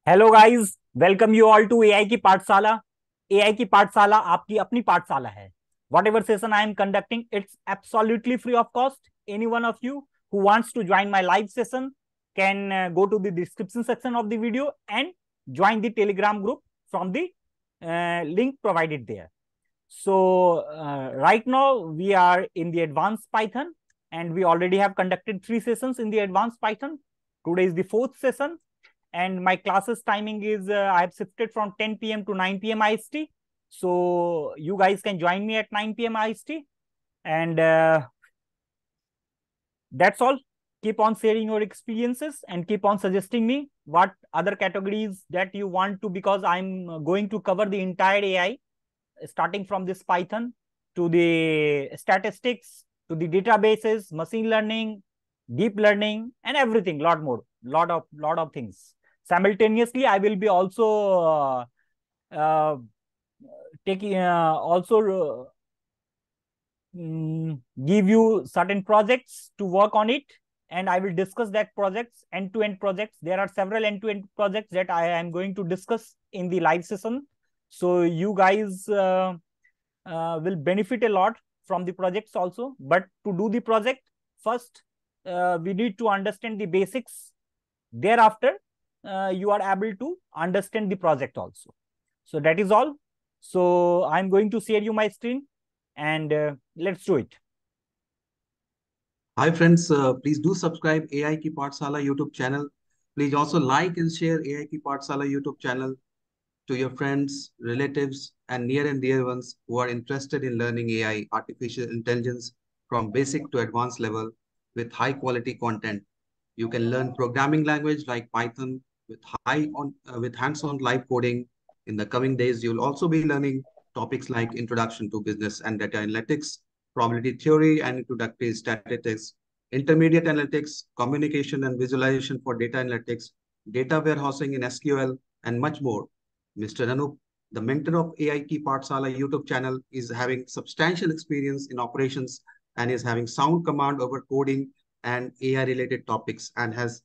Hello guys, welcome you all to AI की पाठशाला। AI की पाठशाला आपकी अपनी पाठशाला है। Whatever session I am conducting, it's absolutely free of cost. Any one of you who wants to join my live session can go to the description section of the video and join the telegram group from the link provided there. So right now we are in the advanced Python, and we already have conducted 3 sessions in the advanced Python. Today is the 4th session, and my classes timing is I have shifted from 10 p.m. to 9 p.m. IST. So you guys can join me at 9 p.m. IST, and that's all. Keep on sharing your experiences and keep on suggesting me what other categories that you want to, because I'm going to cover the entire AI, starting from this Python to the statistics to the databases, machine learning, deep learning, and everything. Lot more, lot of things. Simultaneously, I will be also uh, taking also give you certain projects to work on it, and I will discuss that projects, end-to-end projects. There are several end-to-end projects that I am going to discuss in the live session. So you guys will benefit a lot from the projects also. But to do the project, first we need to understand the basics. Thereafter, you are able to understand the project also. So that is all. So I'm going to share you my screen, and let's do it. Hi friends, please do subscribe AI Ki Pathshala YouTube channel. Please also like and share AI Ki Pathshala YouTube channel to your friends, relatives, and near and dear ones who are interested in learning AI, artificial intelligence from basic to advanced level with high quality content. You can learn programming language like Python with with hands-on live coding. In the coming days, you'll also be learning topics like introduction to business and data analytics, probability theory and introductory statistics, intermediate analytics, communication and visualization for data analytics, data warehousing in SQL, and much more. Mr. Anup, the mentor of AI Ki Pathshala YouTube channel, is having substantial experience in operations and is having sound command over coding and AI related topics, and has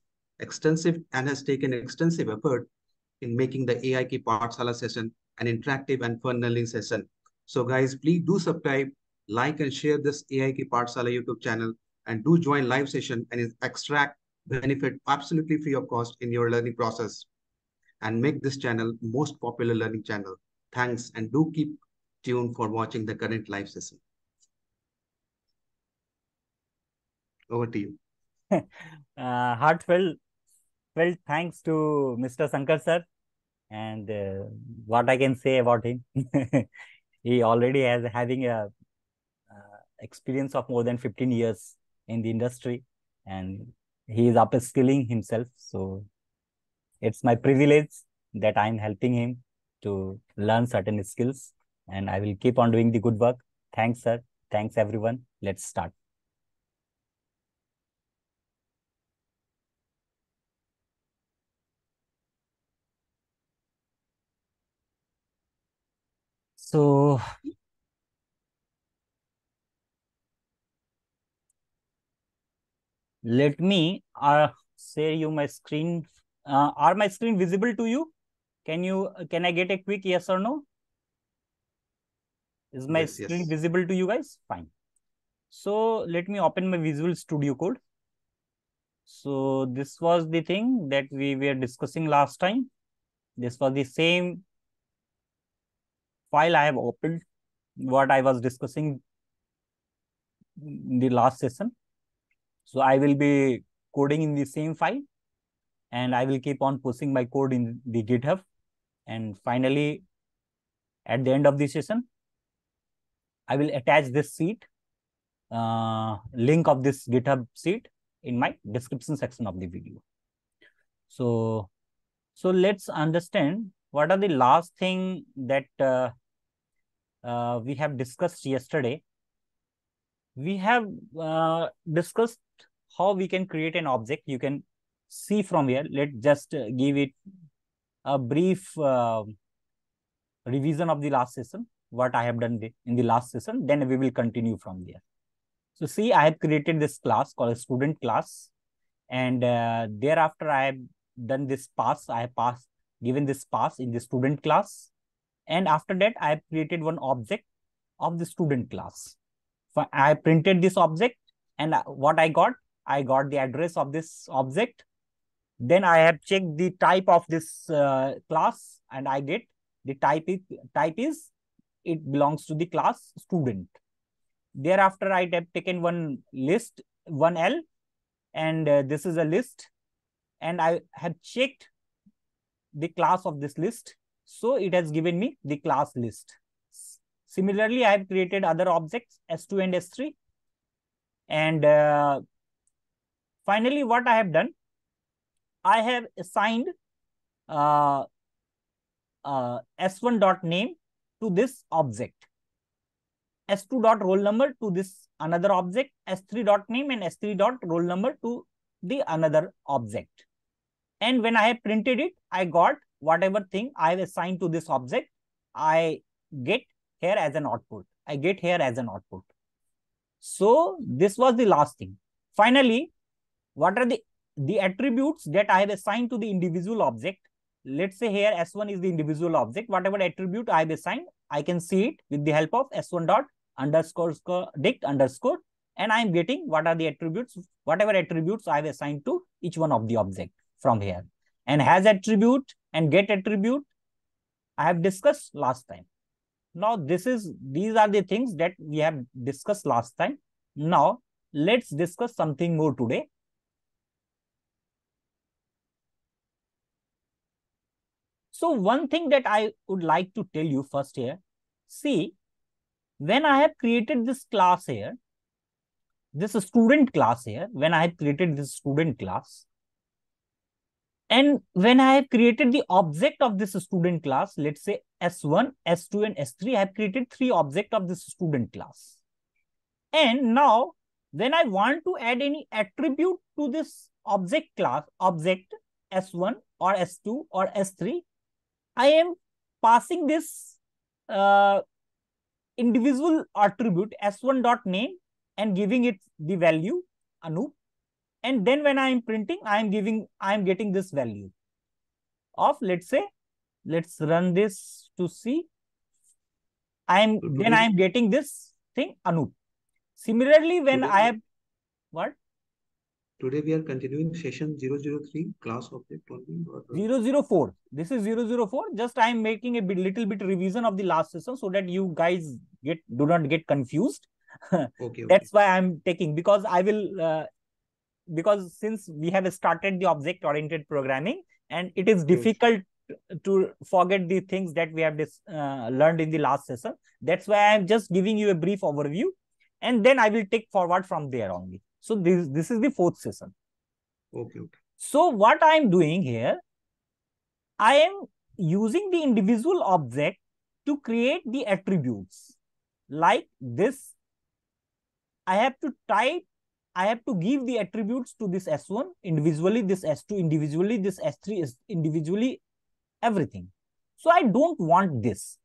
taken extensive effort in making the AI Ki Pathshala session an interactive and fun learning session. So guys, please do subscribe, like and share this AI Ki Pathshala YouTube channel, and do join live session and extract benefit absolutely free of cost in your learning process, and make this channel most popular learning channel. Thanks, and do keep tuned for watching the current live session. Over to you. Heartfelt felt thanks to Mr. Sankar sir, and what I can say about him, he already has having a experience of more than 15 years in the industry, and he is upskilling himself. So it's my privilege that I'm helping him to learn certain skills, and I will keep on doing the good work. Thanks, sir. Thanks, everyone. Let's start. So let me share you my screen. Are my screen visible to you? Can I get a quick yes or no? Is my Yes, screen yes. visible to you guys? Fine. So let me open my Visual Studio Code. So this was the thing that we were discussing last time. This was the same file I have opened, what I was discussing in the last session. So I will be coding in the same file, and I will keep on pushing my code in the GitHub. And finally, at the end of the session, I will attach this sheet, link of this GitHub sheet in my description section of the video. So, let's understand what are the last thing that we have discussed yesterday. We have discussed how we can create an object. You can see from here. Let's just give it a brief revision of the last session, what I have done in the last session. Then we will continue from there. So see, I have created this class called a student class, and thereafter I have done this pass. I have passed given this pass in the student class. And after that, I have created one object of the student class. I printed this object, and what I got the address of this object. Then I have checked the type of this class, and I get the type is it belongs to the class student. Thereafter, I have taken one list, one L, and this is a list, and I have checked the class of this list. So it has given me the class list. Similarly, I have created other objects S2 and S3. And finally, what I have done, I have assigned S1.name to this object, S2.roll number to this another object, S3.name and S3.roll number to the another object. And when I have printed it, I got whatever thing I have assigned to this object, I get here as an output. So this was the last thing. Finally, what are the attributes that I have assigned to the individual object? Let's say here S1 is the individual object. Whatever attribute I have assigned, I can see it with the help of S1 dot underscore dict underscore, and I am getting what are the attributes, whatever attributes I have assigned to each one of the object from here. And has attribute and get attribute I have discussed last time. Now these are the things that we have discussed last time. Now let's discuss something more today. So one thing that I would like to tell you first here, see, when I have created this class here, this student class here, when I have created this student class, and when I have created the object of this student class, let's say S1, S2, and S3, I have created 3 objects of this student class. And now, when I want to add any attribute to this object class, object S1 or S2 or S3, I am passing this individual attribute S1.name and giving it the value Anup. And then when I am printing, I am getting this value of, let's say, let's run this to see. I am getting this thing Anup. Similarly, when I have what? Today we are continuing session 003 class object only. 004. This is 004. Just I am making a little bit revision of the last session so that you guys do not get confused. Okay. That's why I'm taking, because I will because since we have started the object oriented programming, and it is difficult to forget the things that we have learned in the last session. That's why I'm just giving you a brief overview, and then I will take forward from there only. So this is the 4th session. Okay. So what I'm doing here, I am using the individual object to create the attributes like this. I have to give the attributes to this S1 individually, this S2 individually, this S3 is individually, everything. So I don't want this.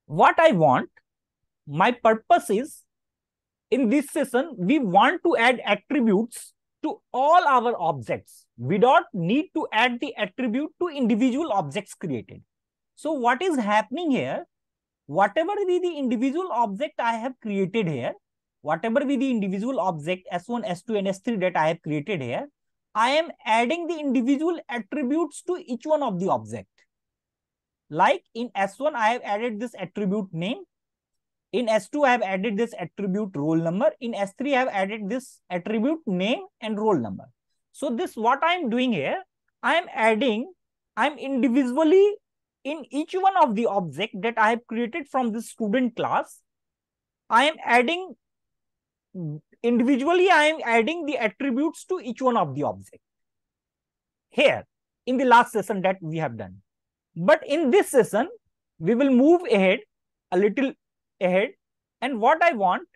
What I want, my purpose is, in this session, we want to add attributes to all our objects. We don't need to add the attribute to individual objects created. So what is happening here, whatever be the individual object I have created here, whatever be the individual object S1, S2, and S3 that I have created here, I am adding the individual attributes to each one of the object. Like in S1, I have added this attribute name. In S2, I have added this attribute roll number. In S3, I have added this attribute name and roll number. So this, what I am doing here, I am individually in each one of the object that I have created from this student class, I am adding individually, I am adding the attributes to each one of the object here in the last session that we have done. But in this session, we will move ahead, a little ahead. And what I want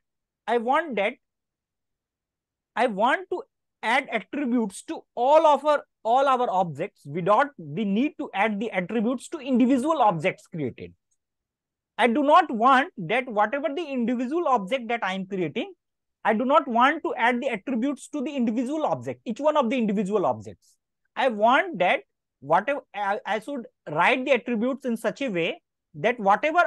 to add attributes to all our objects without the need to add the attributes to individual objects created. I do not want that whatever the individual object that I am creating, I do not want to add the attributes to the individual object, each one of the individual objects. I want that whatever I should write the attributes in such a way that whatever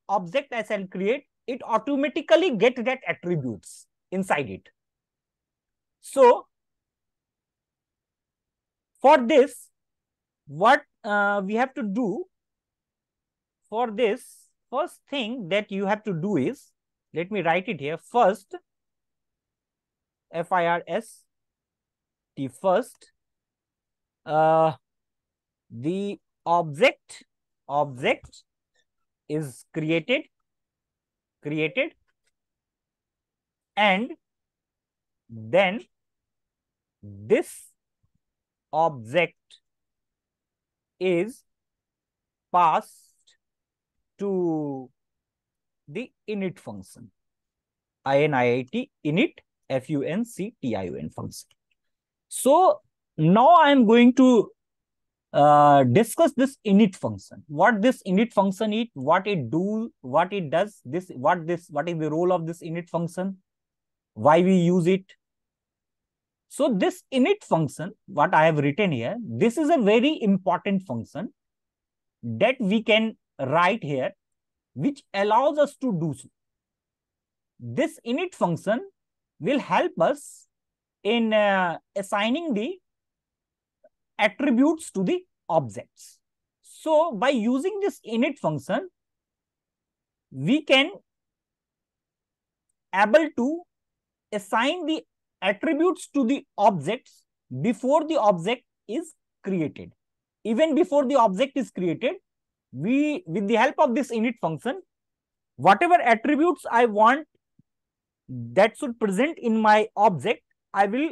object I shall create, it automatically get that attributes inside it. So for this, what we have to do for this, first thing that you have to do is, let me write it here first, FIRST, first, the object is created, and then this object is passed to the init function, INIT, init, FUNCTION function. So now I am going to discuss this init function. What this init function is, what it do, what it does, what is the role of this init function, why we use it. So this init function, what I have written here, this is a very important function that we can write here, which allows us to do so. This init function will help us in assigning the attributes to the objects. So by using this init function, we can able to assign the attributes to the objects before the object is created. Even before the object is created, we, with the help of this init function, whatever attributes I want that should present in my object, I will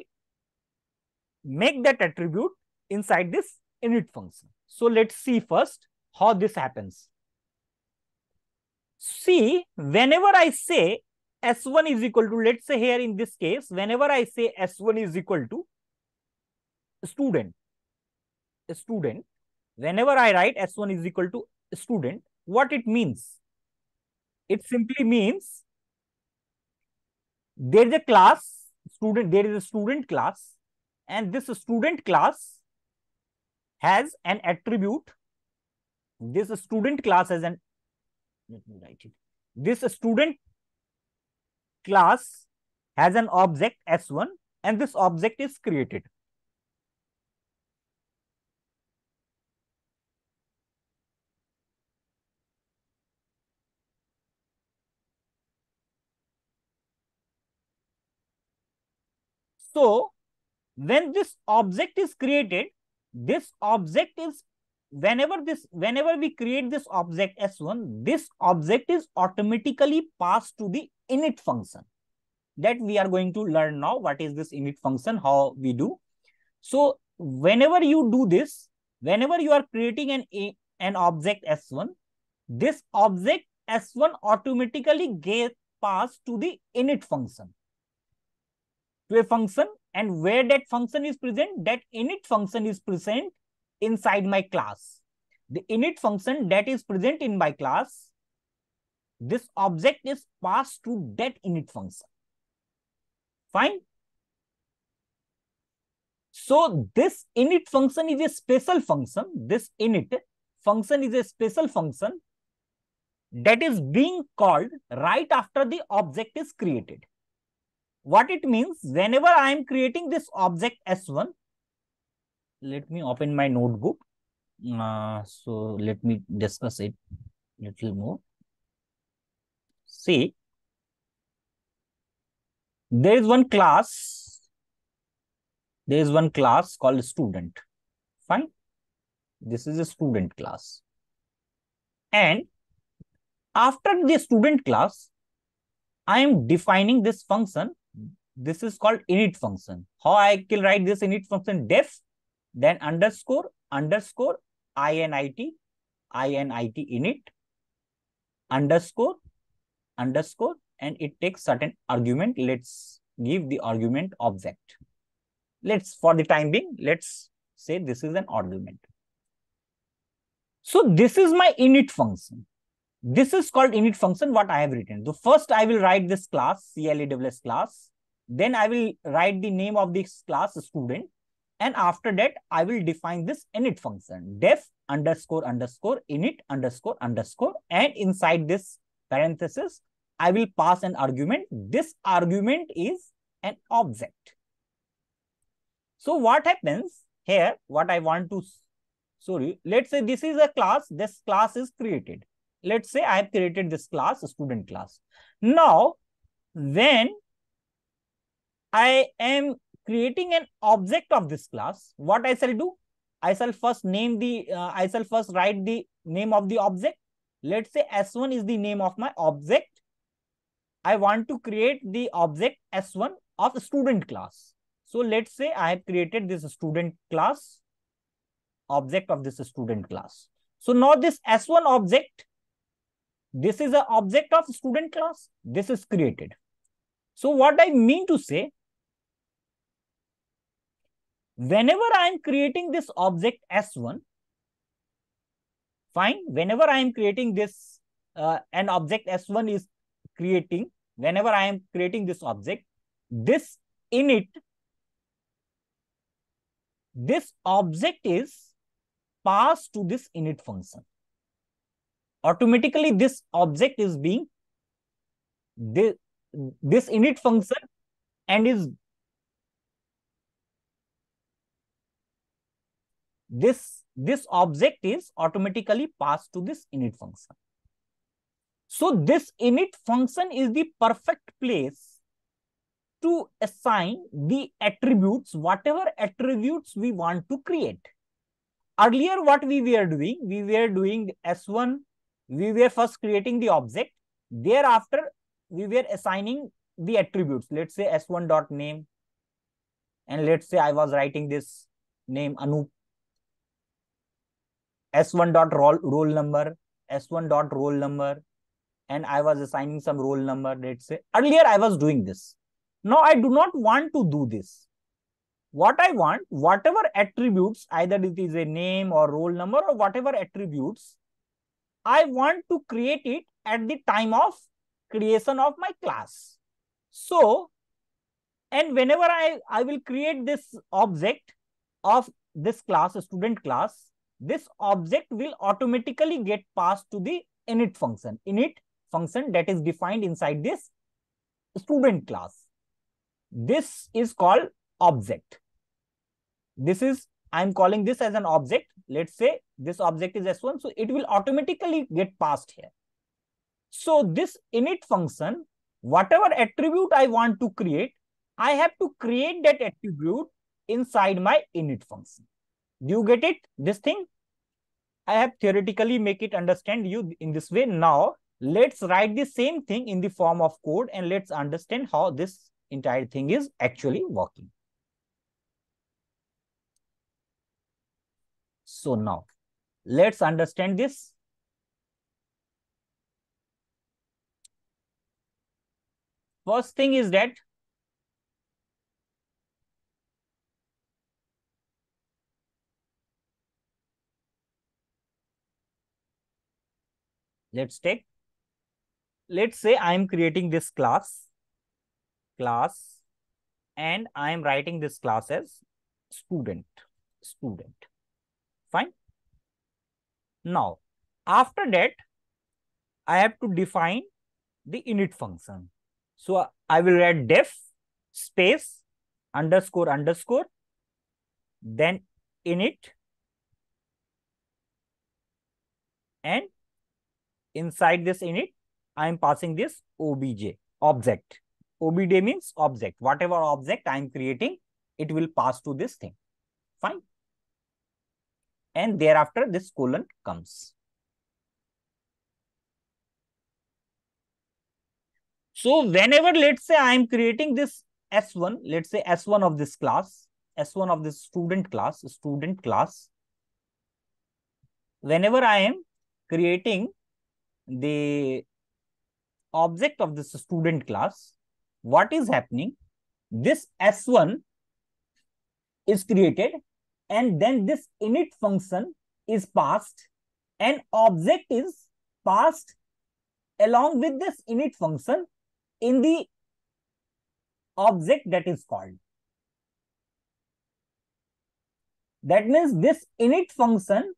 make that attribute inside this init function. So let's see first how this happens. See, whenever I say S1 is equal to, let's say here in this case, whenever I say S1 is equal to student, whenever I write S1 is equal to student, what it means? It simply means there is a class, there is a student class, and this student class has an attribute. This student class has an, let me write it. This student class has an object S1, and this object is created. So when this object is created, this object is, whenever we create this object S1, this object is automatically passed to the init function that we are going to learn now. What is this init function, how we do. So whenever you do this, whenever you are creating an object S1, this object S1 automatically gets passed to the init function, to a function, and where that function is present, that init function is present inside my class. The init function that is present in my class, this object is passed to that init function. Fine. So this init function is a special function. This init function is a special function that is being called right after the object is created. What it means, whenever I am creating this object S1, let me open my notebook. So let me discuss it a little more. See, there is one class called student. Fine. This is a student class. And after the student class, I am defining this function. This is called init function. How I can write this init function? Def, then underscore, init, init, underscore, and it takes certain argument. Let's give the argument object. For the time being, let's say this is an argument. So this is my init function. This is called init function, what I have written. So first I will write this class, CLAWS class. Then I will write the name of this class, student. And after that, I will define this init function, def underscore underscore init underscore underscore. And inside this parenthesis, I will pass an argument. This argument is an object. So what happens here, what I want to, sorry, let's say this is a class, this class is created. Let's say I have created this class, student class. Now, when I am creating an object of this class, what I shall do? I shall first write the name of the object. Let's say S1 is the name of my object. I want to create the object S1 of student class. So let's say I have created this student class, object of this student class. So now this S1 object, this is an object of student class. This is created. So what I mean to say, whenever I am creating this object S1, fine, whenever I am creating this, an object S1 is creating, whenever I am creating this object, this init, this object is passed to this init function. Automatically, this object is being, this init function and is this object is automatically passed to this init function. So this init function is the perfect place to assign the attributes, whatever attributes we want to create. Earlier, what we were doing S1, we were first creating the object. Thereafter, we were assigning the attributes. Let's say S1 dot name, and let's say I was writing this name Anup. S1 dot roll number, S1 dot roll number, and I was assigning some roll number. Let's say earlier I was doing this. Now I do not want to do this. What I want, whatever attributes, either it is a name or roll number or whatever attributes, I want to create it at the time of creation of my class. So, and whenever I will create this object of this class, student class, this object will automatically get passed to the init function. Init function that is defined inside this student class. This is called object. I'm calling this as an object. Let's say this object is S1, so it will automatically get passed here. So this init function, whatever attribute I want to create, I have to create that attribute inside my init function. Do you get it? This thing? I have theoretically make it understand you in this way. Now, let's write the same thing in the form of code and let's understand how this entire thing is actually working. So now, let's understand this. First thing is that let's say I am creating this class, and I am writing this class as student. Fine. Now, after that, I have to define the init function. So I will write def space underscore underscore, then init, and inside this init, I am passing this obj, object. Obj means object. Whatever object I am creating, it will pass to this thing. Fine. And thereafter, this colon comes. So whenever, let's say I am creating this S1, let's say S1 of this class, S1 of this student class, whenever I am creating the object of this student class, what is happening? This S1 is created and then this init function is passed and object is passed along with this init function in the object that is called. That means this init function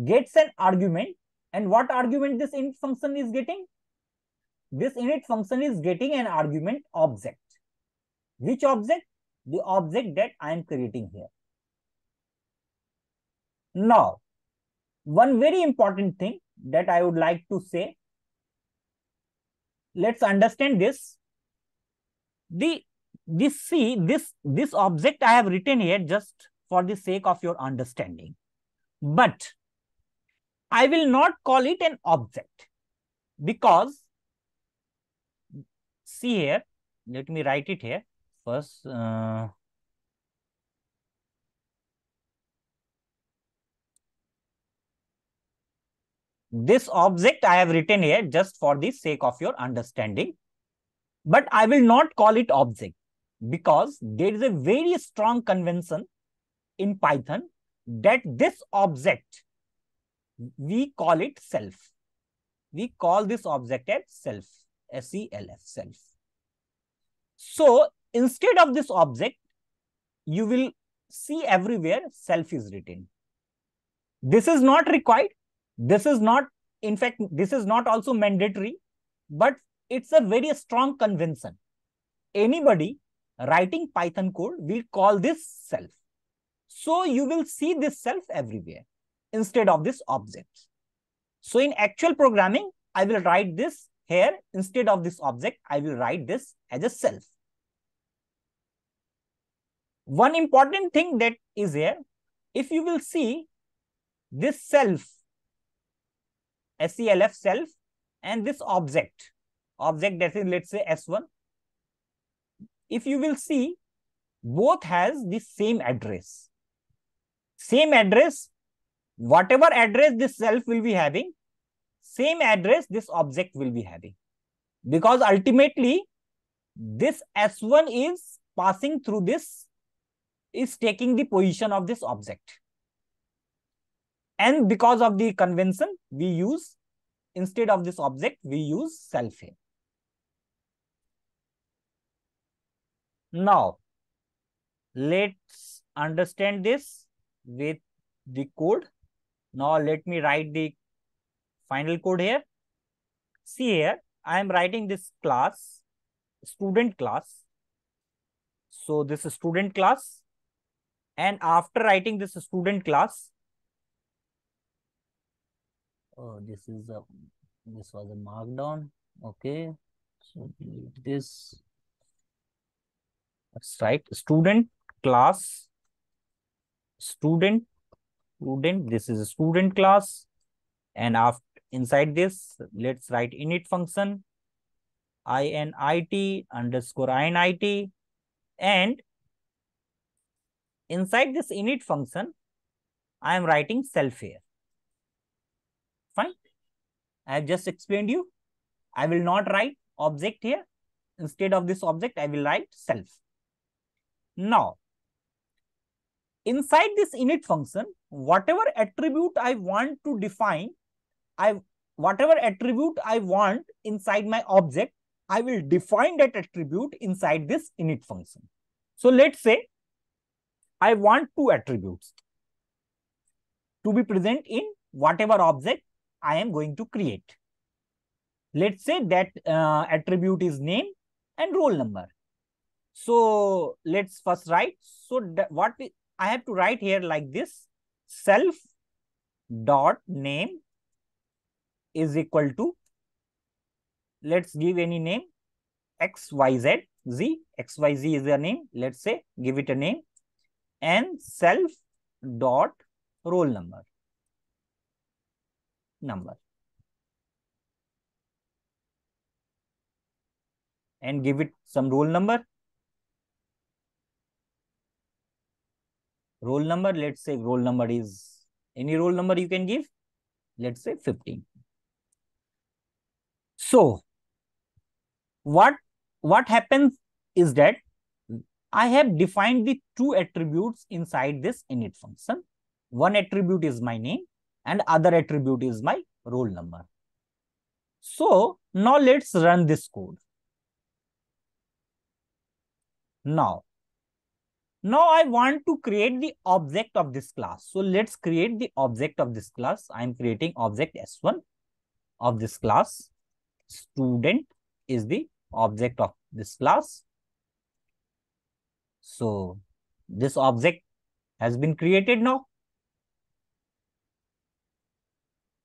gets an argument. And what argument this init function is getting? This init function is getting an argument object. Which object? The object that I am creating here. Now, one very important thing that I would like to say, let's understand this. This object I have written here just for the sake of your understanding. But I will not call it an object because, see here, let me write it here first. This object I have written here just for the sake of your understanding, but I will not call it object because there is a very strong convention in Python that this object, we call it self. We call this object as self, S-E-L-F, self. So instead of this object, you will see everywhere self is written. This is not required. This is not, in fact, this is not also mandatory, but it's a very strong convention. Anybody writing Python code will call this self. So you will see this self everywhere instead of this object. So in actual programming, I will write this here instead of this object. I will write this as a self. One important thing that is here, if you will see this self, SELF, self, and this object that is, let's say, S1, if you will see, both has the same address. Same address, whatever address this self will be having, same address this object will be having. Because ultimately, this S1 is passing through this, is taking the position of this object. And because of the convention, we use, instead of this object, we use self here. Now, let's understand this with the code. Now, let me write the final code here. See here, I am writing this class, student class. So, this is student class. And after writing this student class, this was a markdown. Okay. So, this, let's write student class, student, this is a student class. And after, inside this, let's write init function, init underscore init. And inside this init function, I am writing self here. Fine. I have just explained you. I will not write object here. Instead of this object, I will write self. Now, inside this init function, whatever attribute I want to define, whatever attribute I want inside my object, I will define that attribute inside this init function. So let's say I want two attributes to be present in whatever object I am going to create. Let's say that attribute is name and roll number. So let's first write. So what I have to write here like this: self dot name is equal to, let's give any name, XYZ, XYZ is the name. Let's say, give it a name, and self dot roll number, and give it some roll number. Roll number, let's say roll number is any roll number you can give. Let's say 15. So what happens is that I have defined the two attributes inside this init function. One attribute is my name and other attribute is my roll number. So now let's run this code. Now, Now I want to create the object of this class. So let's create the object of this class. I am creating object S1 of this class. Student is the object of this class. So this object has been created now.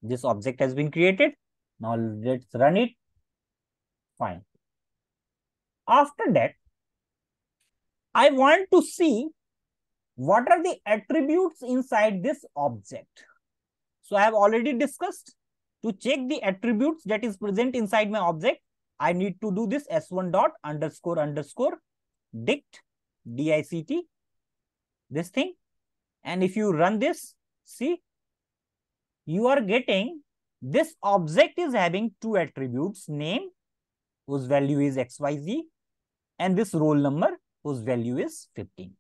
This object has been created. Now let's run it. Fine. After that, I want to see what are the attributes inside this object. So I have already discussed, to check the attributes that is present inside my object, I need to do this s1 dot underscore underscore dict, dict, this thing. And if you run this, see, you are getting this object is having two attributes, name, whose value is xyz, and this roll number, whose value is 15.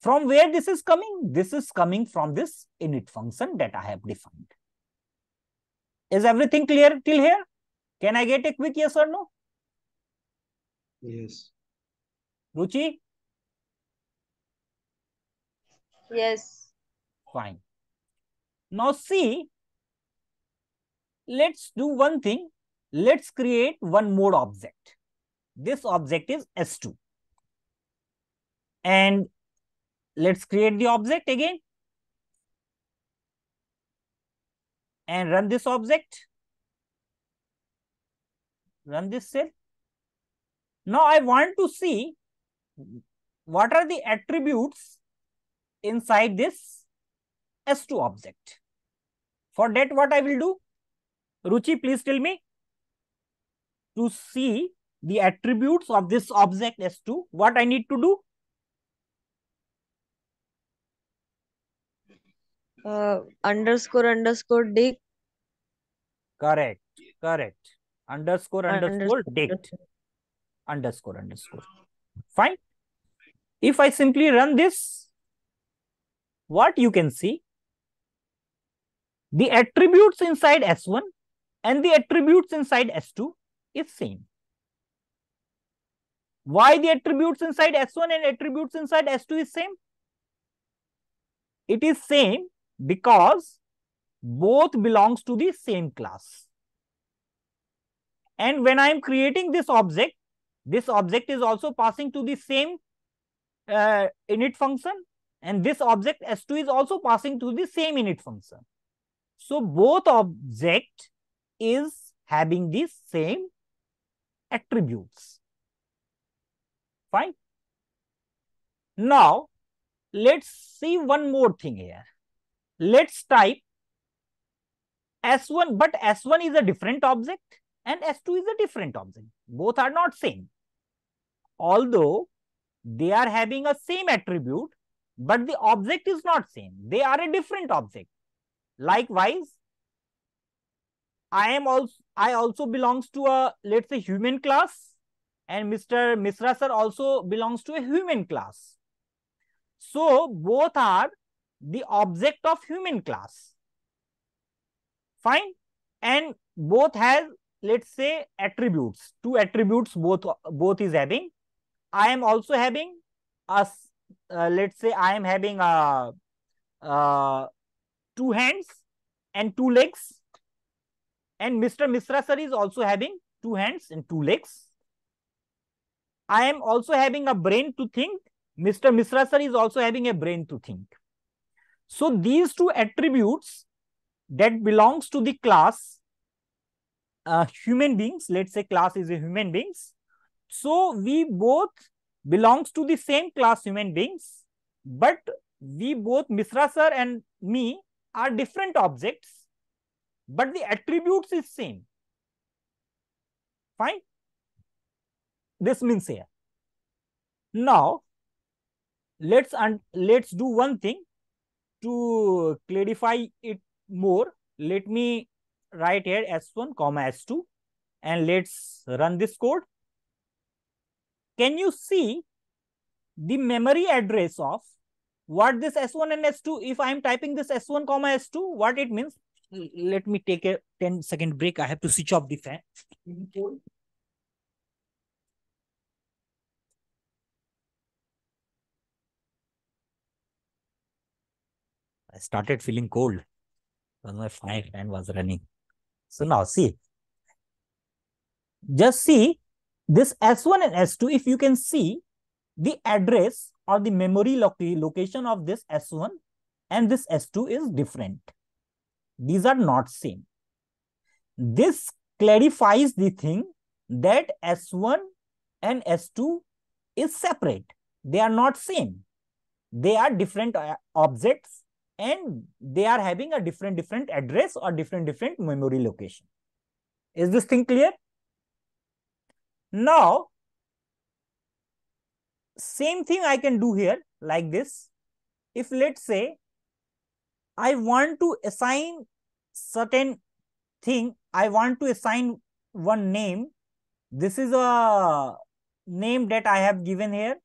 From where this is coming? This is coming from this init function that I have defined. Is everything clear till here? Can I get a quick yes or no? Yes. Ruchi? Yes. Fine. Now see, let's do one thing. Let's create one more object. This object is S2. And let's create the object again. And run this object. Run this cell. Now I want to see what are the attributes inside this S2 object. For that, what I will do? Ruchi, please tell me. To see the attributes of this object S2, what I need to do? Underscore underscore dict. Correct. Correct. Underscore underscore dict. Underscore. Underscore underscore. Fine. If I simply run this, what you can see? The attributes inside S1 and the attributes inside S2 is same. Why the attributes inside S1 and attributes inside S2 is same? It is same because both belongs to the same class. And when I am creating this object is also passing to the same init function, and this object S2 is also passing to the same init function. So both object is having the same attributes. Fine. Now let's see one more thing here. Let's type S1, but S1 is a different object and S2 is a different object. Both are not same. Although they are having a same attribute, but the object is not same. They are a different object. Likewise, I also belongs to a, let's say, human class, and Mr. Misra sir also belongs to a human class. So both are the object of human class. Fine. And both has, let's say, attributes. Two attributes both is having. I am also having a, let's say I am having a, 2 hands and 2 legs. And Mr. Misra sir is also having 2 hands and 2 legs. I am also having a brain to think. Mr. Misra sir is also having a brain to think. So these two attributes that belongs to the class human beings, let's say class is a human beings. So we both belongs to the same class human beings, but we both, Misra sir and me, are different objects, but the attributes is same. Fine. This means here. Now let's do one thing to clarify it more. Let me write here S1 comma S2 and let's run this code. Can you see the memory address of what this S1 and S2, if I am typing this S1 comma S2, what it means? Let me take a 10-second break. I have to switch off the fan. started feeling cold because my fan was running. So now see, just see this S1 and S2. If you can see the address or the memory location of this S1 and this S2 is different. These are not same. This clarifies the thing that S1 and S2 is separate. They are not same. They are different objects and they are having a different address or different memory location. Is this thing clear? Now, same thing I can do here like this. If let's say I want to assign certain thing, I want to assign one name. This is a name that I have given here,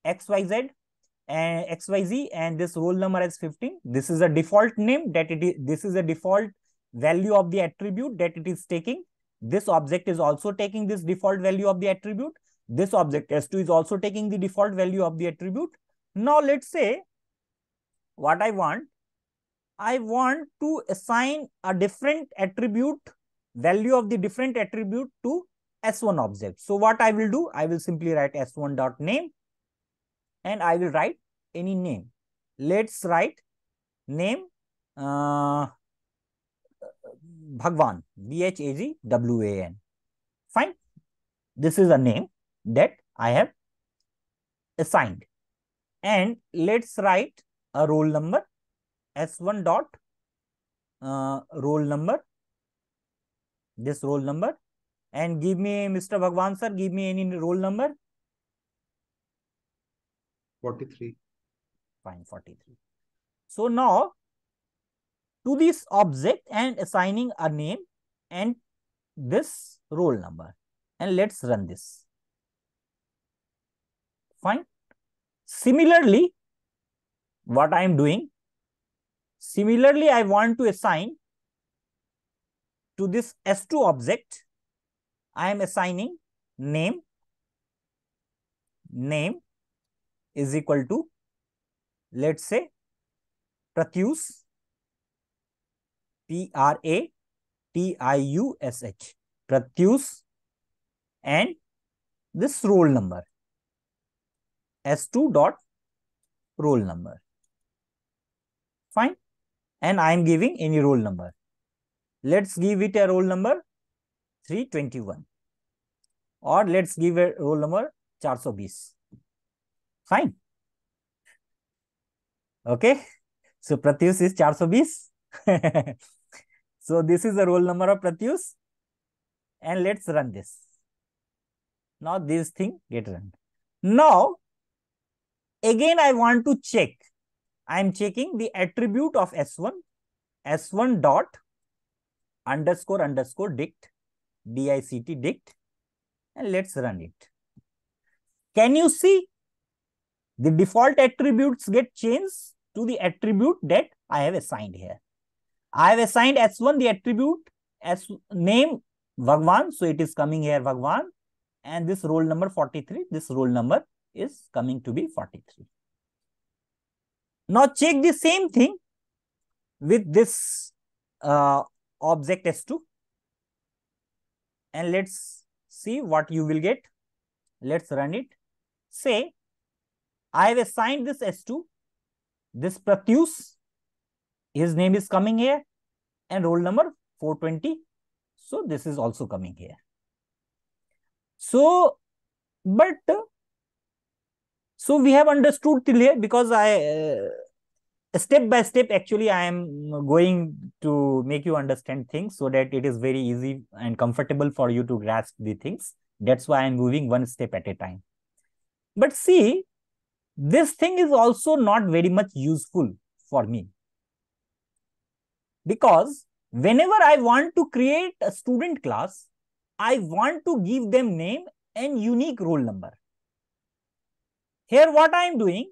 XYZ and XYZ, and this roll number is 15. This is a default name that it is, this is a default value of the attribute that it is taking. This object is also taking this default value of the attribute. This object S2 is also taking the default value of the attribute. Now let's say what I want to assign a different attribute, value of the different attribute to S1 object. So what I will do, I will simply write S1.name and I will write any name. Let's write name Bhagwan, Bhagwan. Fine. This is a name that I have assigned. And let's write a roll number, S1 dot roll number, this roll number, and give me, Mr. Bhagwan sir, give me any roll number. 43. Fine, 43. So now to this object and assigning a name and this roll number, and let's run this. Fine. Similarly, what I am doing, similarly, I want to assign to this S2 object, I am assigning name is equal to, let's say, Pratyush, Pratiush, Pratyush, and this roll number, S2 dot roll number. Fine. And I am giving any roll number. Let's give it a roll number 321. Or let's give a roll number 420. Fine. Okay. So Pratyush is 420. So this is the roll number of Pratyush. And let's run this. Now this thing get run. Now, again I want to check. I am checking the attribute of S1. S1 dot underscore dict, dict dict, and let's run it. Can you see the default attributes get changed to the attribute that I have assigned here? I have assigned S1 the attribute as name Bhagwan, so it is coming here Bhagwan, and this roll number 43, this roll number is coming to be 43. Now check the same thing with this object S2, and let's see what you will get. Let's run it. Say I have assigned this S2, this Pratyush, his name is coming here, and roll number 420. So this is also coming here. So, but so we have understood till here, because I step by step actually I am going to make you understand things so that it is very easy and comfortable for you to grasp the things. That's why I'm moving one step at a time. But see, this thing is also not very much useful for me, because whenever I want to create a student class, I want to give them name and unique roll number. Here what I am doing,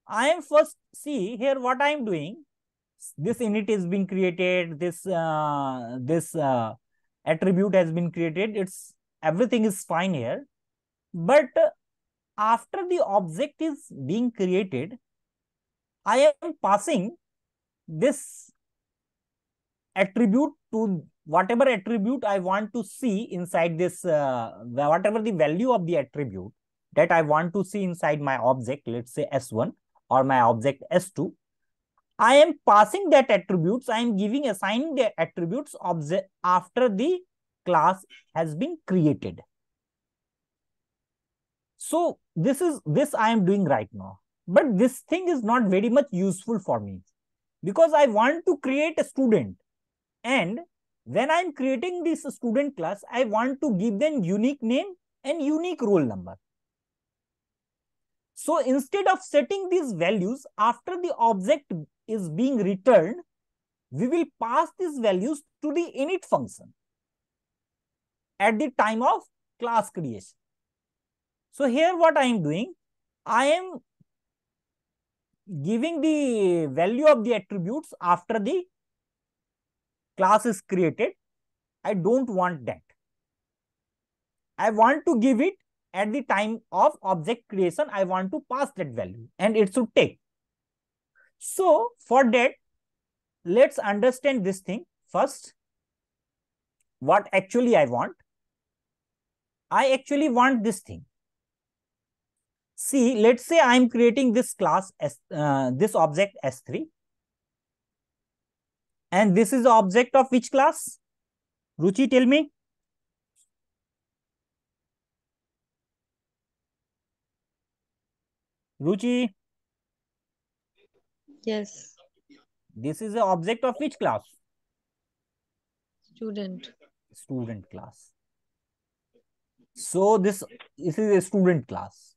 I am first, see here what I am doing, this init is being created, this attribute has been created, it's everything is fine here. But after the object is being created, I am passing this attribute to whatever attribute I want to see inside this, whatever the value of the attribute that I want to see inside my object, let's say S1 or my object S2, I am passing that attributes, I am assigning the attributes object after the class has been created. So this I am doing right now. But this thing is not very much useful for me because I want to create a student. And when I'm creating this student class, I want to give them unique name and unique roll number. So instead of setting these values after the object is being returned, we will pass these values to the init function at the time of class creation. So here what I am doing, I am giving the value of the attributes after the class is created. I don't want that. I want to give it at the time of object creation. I want to pass that value and it should take. So for that, let's understand this thing first. What actually I want? I actually want this thing. See, let's say I'm creating this class as this object S3. And this is the object of which class? Ruchi, tell me. Ruchi. Yes. This is the object of which class? Student. Student class. So this is a student class.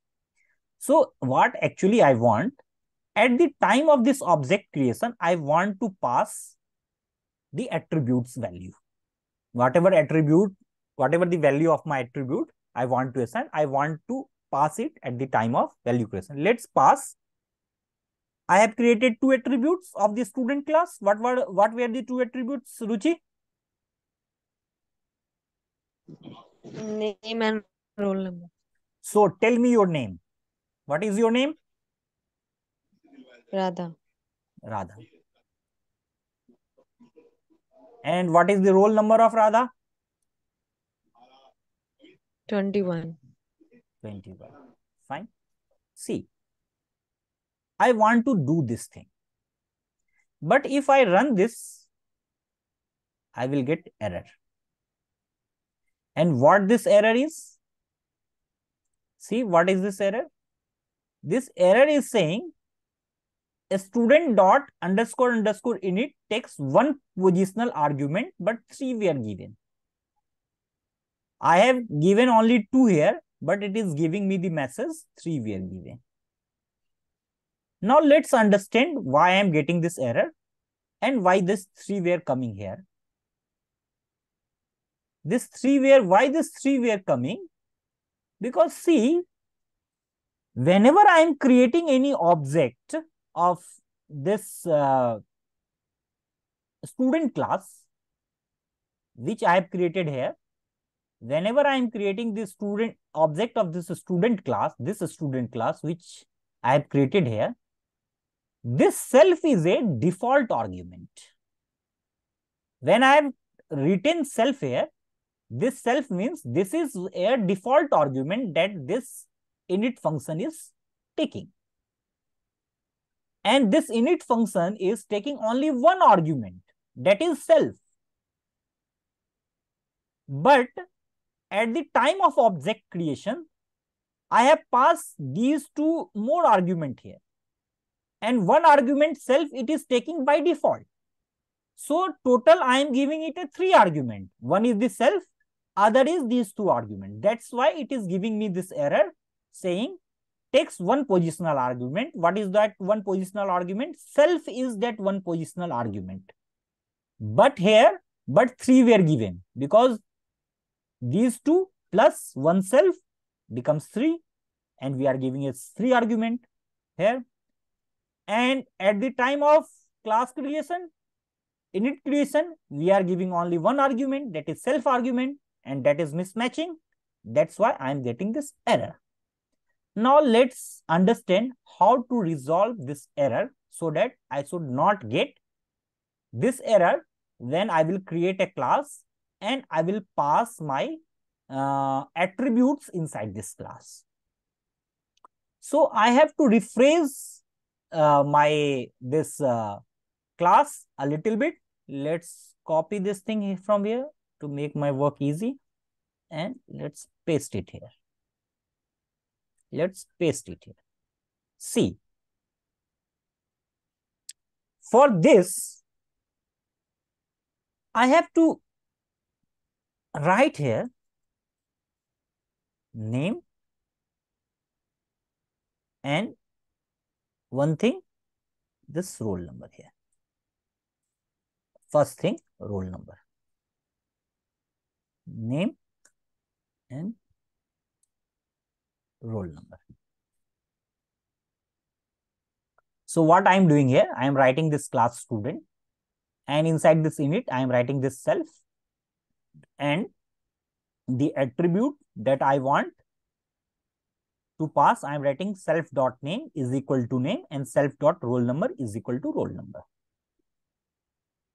So what actually I want, at the time of this object creation, I want to pass the attributes value. Whatever attribute, whatever the value of my attribute I want to assign, I want to pass it at the time of value creation. Let's pass. I have created two attributes of the student class. What were the two attributes, Ruchi? Name and roll number. So tell me your name. What is your name? Radha. Radha. And what is the roll number of Radha? 21. 21. Fine. See, I want to do this thing. But if I run this, I will get error. And what this error is? See, what is this error? This error is saying a student dot underscore underscore init takes one positional argument, but 3 were given. I have given only 2 here, but it is giving me the message 3 were given. Now let's understand why I am getting this error and why this 3 were coming here. Why this 3 were coming? Because see, whenever I am creating any object of this student class, which I have created here, whenever I am creating this student object of this student class, which I have created here, this self is a default argument. When I have written self here, this self means this is a default argument that this init function is taking. And this init function is taking only one argument, that is self. But at the time of object creation, I have passed these two more argument here. And one argument self it is taking by default. So total I am giving it a 3 argument. One is the self, other is these 2 arguments. That's why it is giving me this error saying takes one positional argument. What is that one positional argument? Self is that one positional argument. But 3 were given because these 2 plus 1 self becomes 3 and we are giving it 3 argument here. And at the time of class creation, init creation, we are giving only one argument, that is self argument, and that is mismatching. That's why I am getting this error. Now let's understand how to resolve this error so that I should not get this error, then I will create a class and I will pass my attributes inside this class. So I have to rephrase my this class a little bit. Let's copy this thing from here to make my work easy, and let's paste it here. Let's paste it here. See, for this, I have to write here name and one thing, this roll number here. First thing, roll number, name and roll number. So what I am doing here, I am writing this class student, and inside this init, I am writing this self, and the attribute that I want to pass, I am writing self.name is equal to name and self.roll number is equal to roll number.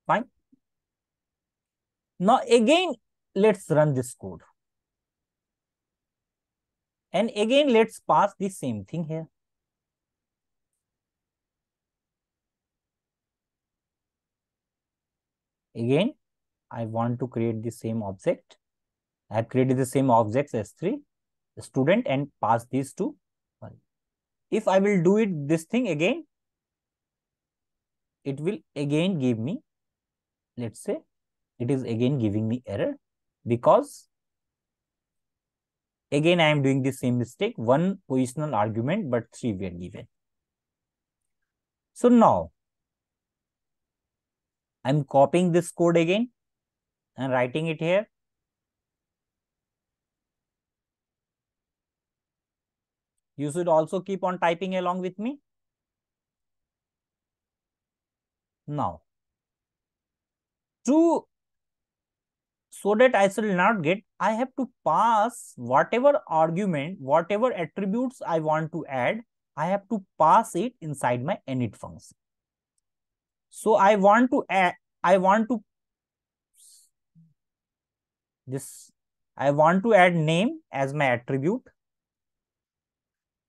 Fine. Now again, let's run this code. And again, let's pass the same thing here. Again, I want to create the same object. I have created the same objects S3, student, and pass these to 1. If I will do it this thing again, it will again give me, let's say, it is again giving me error because again I am doing the same mistake. 1 positional argument, but 3 were given. So now I'm copying this code again and writing it here. You should also keep on typing along with me. Now, so that I shall not get, I have to pass whatever argument, whatever attributes I want to add, I have to pass it inside my init function. So I want to add name as my attribute.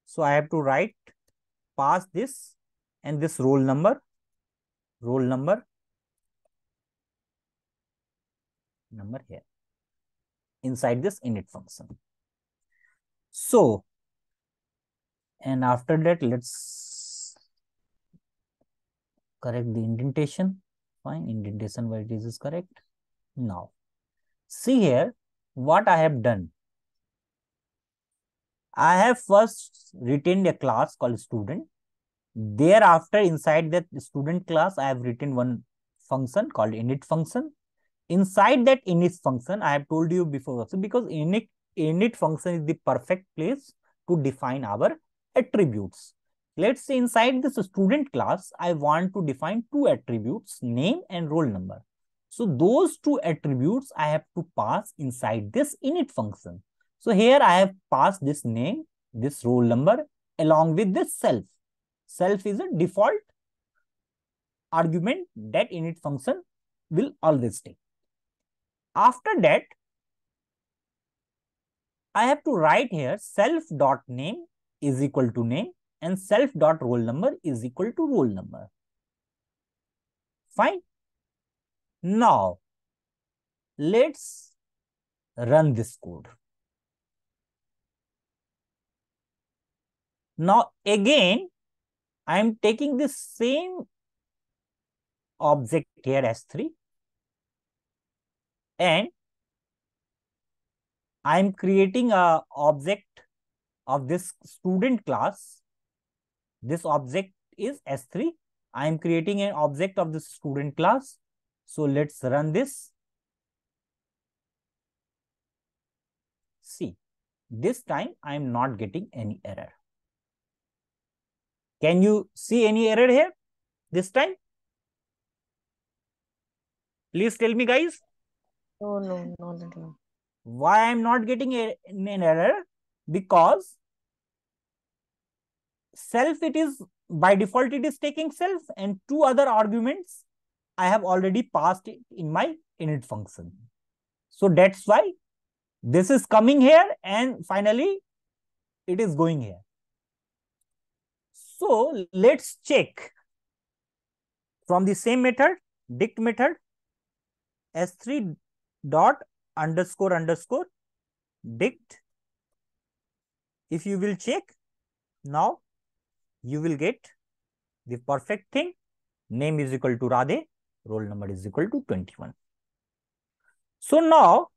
So I have to pass this and this roll number here inside this init function. So, and after that, let's correct the indentation. Fine, indentation where it is correct. Now, see here what I have done. I have first written a class called student. Thereafter, inside that student class, I have written one function called init function. Inside that init function, I have told you before also, because init function is the perfect place to define our attributes. Let's say inside this student class, I want to define 2 attributes, name and roll number. So those 2 attributes I have to pass inside this init function. So here I have passed this name, this roll number along with this self. Self is a default argument that init function will always take. After that, I have to write here self.name is equal to name and self.roll number is equal to roll number. Fine. Now, let's run this code. Now, again, I am taking this same object here S3 and I am creating a object of this student class. This object is S3. I am creating an object of this student class. So let's run this. See, this time I am not getting any error. Can you see any error here this time? Please tell me, guys. No, not at all. Why I am not getting an error? Because self, it is by default, it is taking self and 2 other arguments I have already passed it in my init function. So that's why this is coming here and finally it is going here. So let's check from the same method, dict method, s3 dot underscore underscore dict. If you will check, now you will get the perfect thing. Name is equal to Radhe, roll number is equal to 21. So now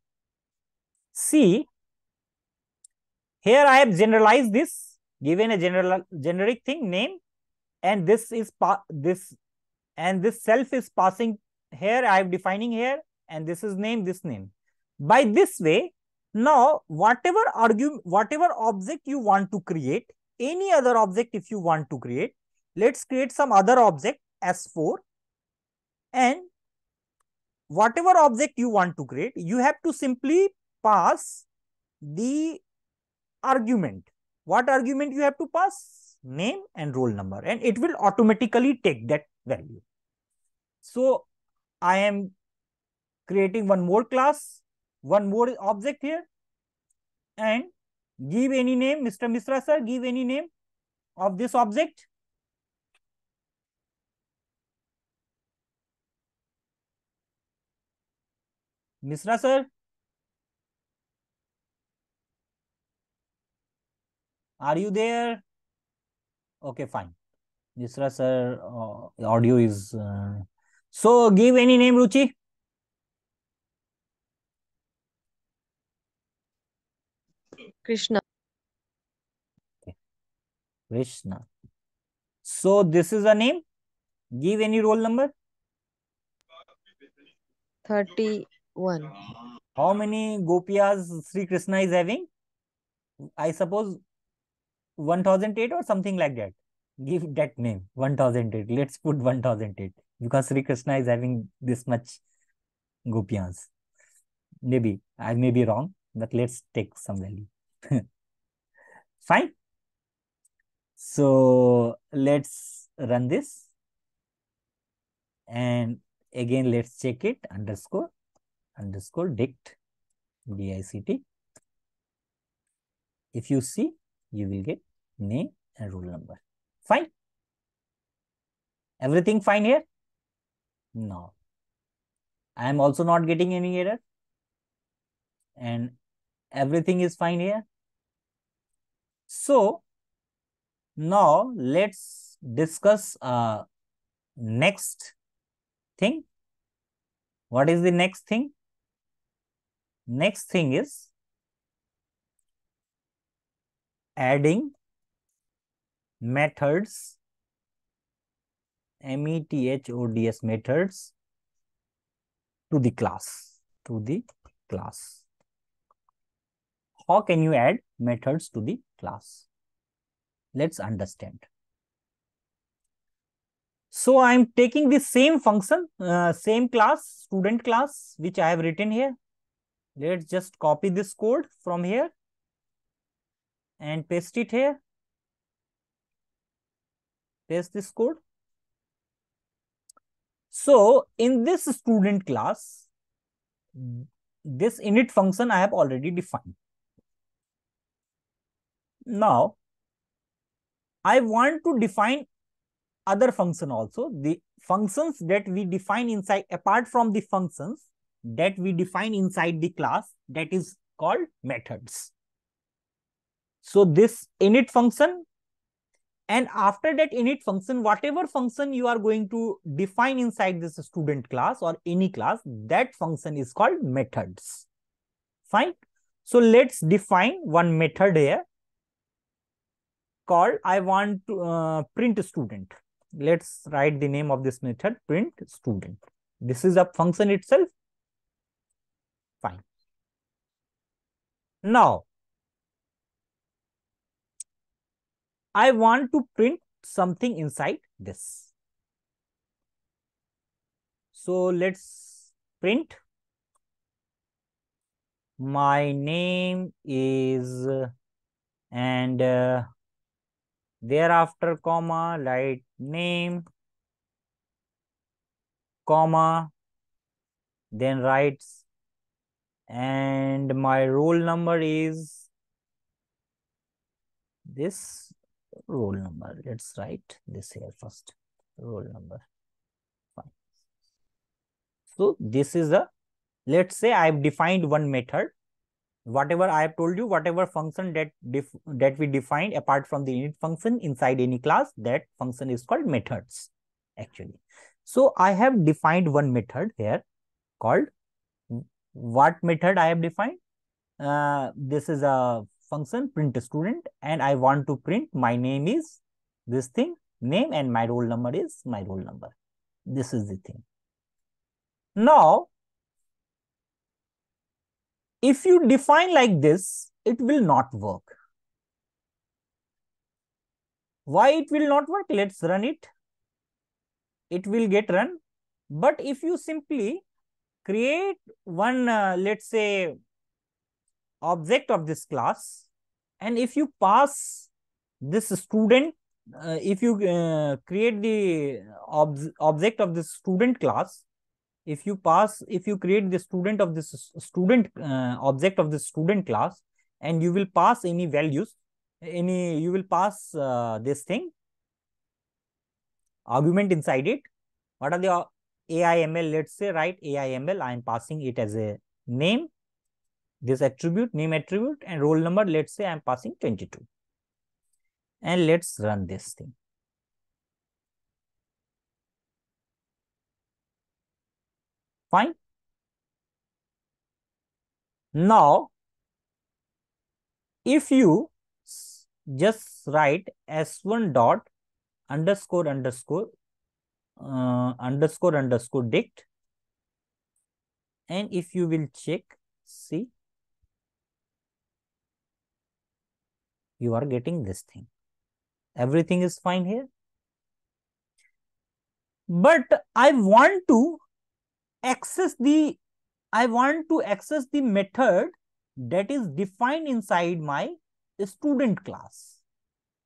see, here I have generalized this, given a generic thing, name, and this is this, and this self is passing here. I am defining here, and this is name, this name. By this way, now whatever object you want to create, any other object if you want to create, let's create some other object S4, and whatever object you want to create, you have to simply pass the argument. What argument you have to pass? Name and roll number, and it will automatically take that value. So I am creating one more class, one more object here, and give any name. Mr. Misra sir, give any name of this object. Misra sir, are you there? Okay, fine. Misra sir, audio is so give any name, Ruchi. Krishna. Okay. Krishna. So this is a name. Give any roll number. 31. How many gopias Sri Krishna is having? I suppose 1008 or something like that. Give that name 1008. Let's put 1008 because Sri Krishna is having this much gopias. Maybe I may be wrong, but let's take some value. Fine. So let's run this. And again, let's check it. Underscore dict, dict. If you see, you will get name and roll number. Fine. Everything fine here? No. I am also not getting any error. And everything is fine here. So now let's discuss next thing. What is the next thing? Next thing is adding methods, methods methods to the class. How can you add methods to the class? Let's understand. So I'm taking the same function, same class, student class, which I have written here. Let's just copy this code from here and paste it here. Paste this code. So in this student class, this init function I have already defined. Now, I want to define other function also. The functions that we define inside, apart from the functions that we define inside the class, that is called methods. So this init function, and after that init function, whatever function you are going to define inside this student class or any class, that function is called methods. Fine. So let's define one method here called I want to print student. Let's write the name of this method, print student. This is a function itself. Fine. Now, I want to print something inside this. So let's print my name is and thereafter comma, write name comma, then writes, and my roll number is this roll number. Let's write this here first. Roll number. Fine. So this is a, let's say I've defined one method. Whatever I have told you, whatever function that we defined apart from the init function inside any class, that function is called methods actually. So I have defined one method here called, what method I have defined? This is a function print student, and I want to print my name is this thing, name, and my roll number is my roll number. This is the thing. Now, if you define like this, it will not work. Why it will not work? Let's run it. It will get run. But if you simply create one, let's say, object of this class, and if you pass this student, if you create the object of this student class, if you create the student of this student object of this student class, and you will pass any values, you will pass this thing, argument inside it. What are the AIML? Let's say, right, AIML, I am passing it as a name, this attribute, name attribute, and roll number, let's say I am passing 22. And let's run this thing. Fine. Now, if you just write s1 dot underscore underscore underscore underscore dict, and if you will check, see, you are getting this thing. Everything is fine here. But I want to access the method that is defined inside my student class.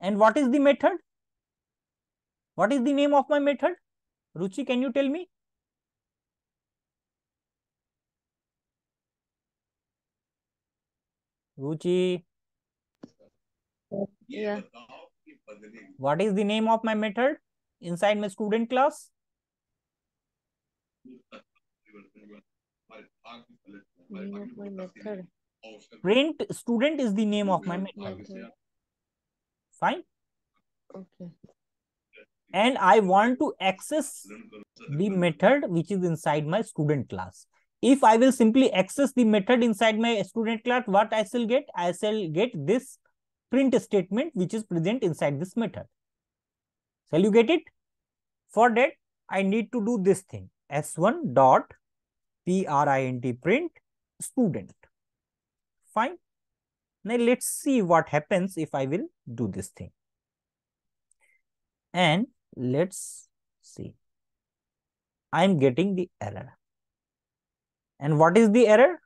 And what is the method? What is the name of my method? Ruchi, can you tell me? Ruchi. Yeah. What is the name of my method inside my student class? Name of my method. Print student is the name of my method. Fine. Okay. And I want to access the method which is inside my student class. If I will simply access the method inside my student class, what I shall get? I shall get this print statement which is present inside this method. Shall you get it? For that, I need to do this thing, s1 dot print student. Fine. Now let's see what happens if I will do this thing. And let's see. I am getting the error. And what is the error?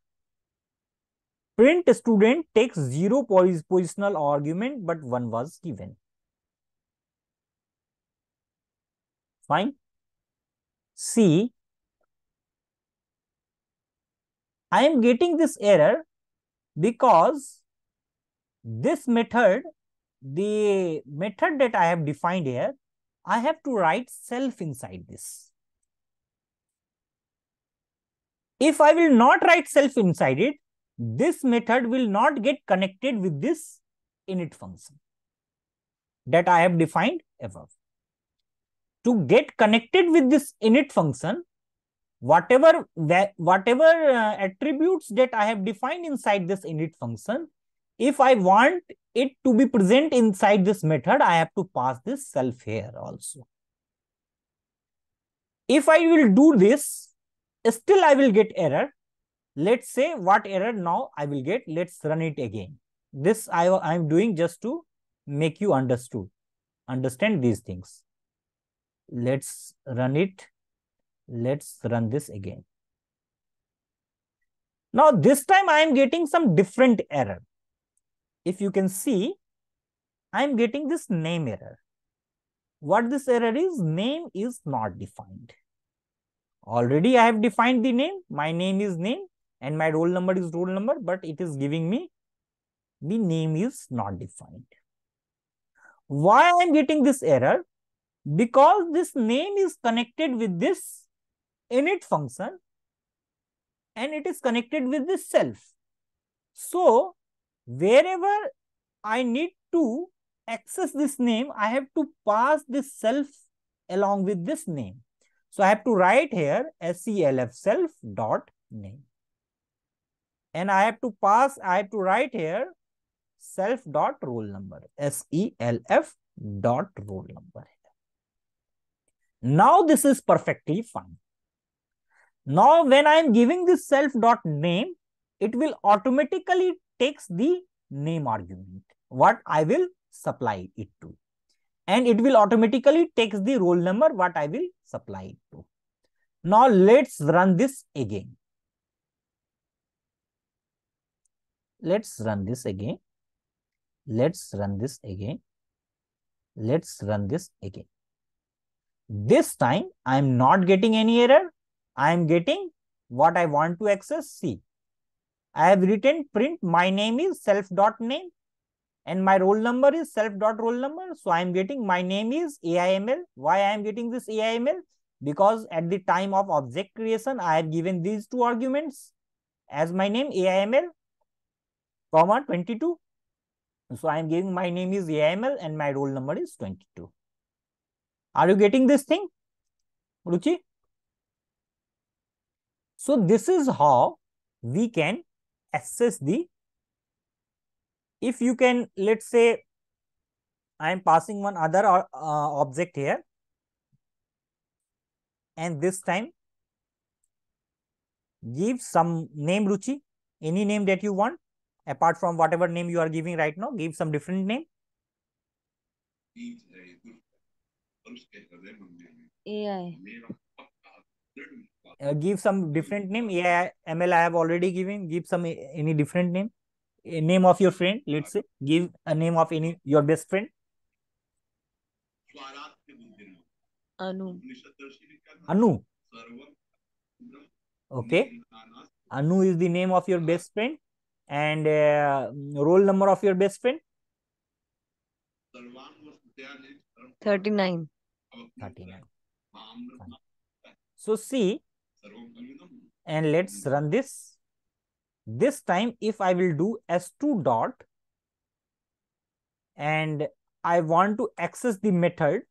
Print student takes 0 positional argument, but 1 was given. Fine. See, I am getting this error because this method, the method that I have defined here, I have to write self inside this. If I will not write self inside it, this method will not get connected with this init function that I have defined above. To get connected with this init function, whatever attributes that I have defined inside this init function, if I want it to be present inside this method, I have to pass this self here also. If I will do this, still I will get error. Let's say what error now I will get. Let's run it again. This I am doing just to make you understand these things. Let's run it. Let's run this again. Now this time I am getting some different error. If you can see, I am getting this name error. What this error is? Name is not defined. Already I have defined the name. My name is name and my roll number is roll number, but it is giving me the name is not defined. Why I am getting this error? Because this name is connected with this init function and it is connected with this self. So wherever I need to access this name, I have to pass this self along with this name. So I have to write here self self dot name. And I have to write here self dot roll number, self dot roll number. Now this is perfectly fine. Now when I am giving this self dot name, it will automatically takes the name argument, what I will supply it to. And it will automatically takes the roll number, what I will supply it to. Now let's run this again. Let's run this again. Let's run this again. Let's run this again. This time I am not getting any error. I am getting what I want to access. See, I have written print my name is self dot name and my roll number is self dot roll number. So I am getting my name is AIML. Why I am getting this AIML? Because at the time of object creation, I have given these two arguments as my name AIML, comma 22. So I am giving my name is AIML and my roll number is 22. Are you getting this thing, Ruchi? So this is how we can access the, if you can, let's say I am passing one other object here, and this time give some name, Ruchi, any name that you want apart from whatever name you are giving right now. Give some different name. AI. Give some different name. AI ML I have already given. Give some any different name. A name of your friend, let's say. Give a name of any your best friend. Anu. Anu. Okay. Anu is the name of your best friend. And roll number of your best friend? 39. 39. Fine. So see, and let's run this. This time, if I will do s2 dot, and I want to access the method,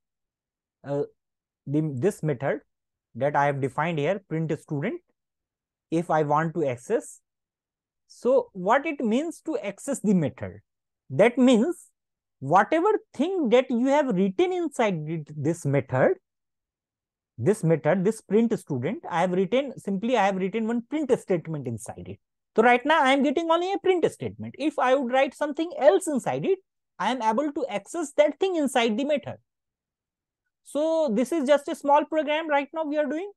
this method that I have defined here, print student, if I want to access. So what it means to access the method? That means whatever thing that you have written inside this method, this print student, I have written one print statement inside it. So right now I am getting only a print statement. If I would write something else inside it, I am able to access that thing inside the method. So this is just a small program right now we are doing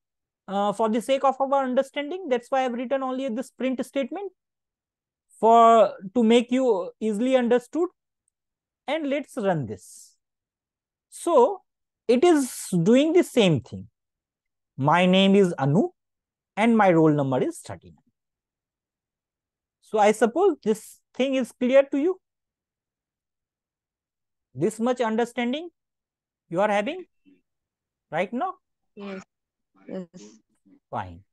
for the sake of our understanding. That's why I've written only this print statement to make you easily understood. And let's run this. So it is doing the same thing. My name is Anu and my roll number is 39. So I suppose this thing is clear to you. This much understanding you are having right now? Yes. Yes. Fine.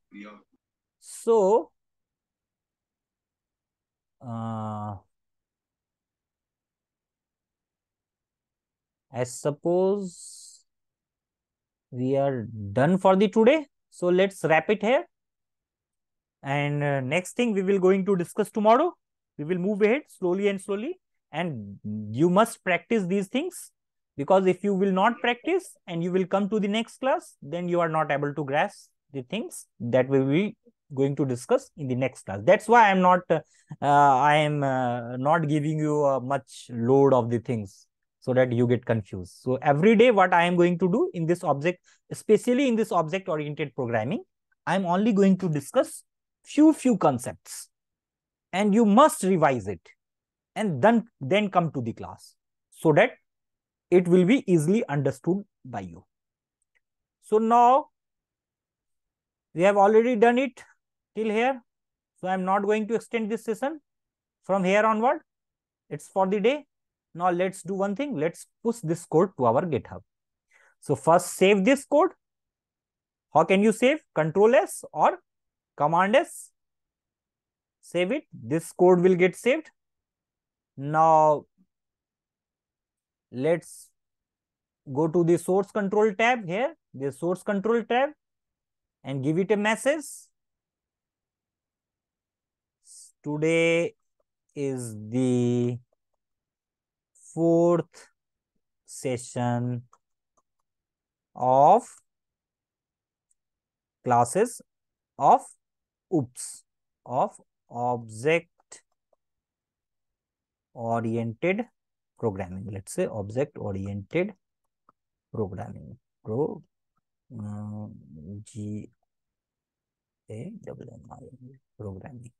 So I suppose we are done for the today. So let's wrap it here. And next thing we will going to discuss tomorrow. We will move ahead slowly and slowly. And you must practice these things, because if you will not practice and you will come to the next class, then you are not able to grasp the things that we will be going to discuss in the next class. That's why I am not giving you much load of the things so that you get confused. So every day what I am going to do in this object, especially in this object oriented programming, I am only going to discuss few concepts, and you must revise it and then come to the class so that it will be easily understood by you. So now We have already done it till here. So I'm not going to extend this session from here onward. It's for the day. Now let's do one thing. Let's push this code to our GitHub. So first save this code. How can you save? Control S or Command S. Save it. This code will get saved. Now let's go to the source control tab here, the source control tab, and give it a message. Today is the 4th session of classes of object oriented programming. Let's say object oriented programming. Programming.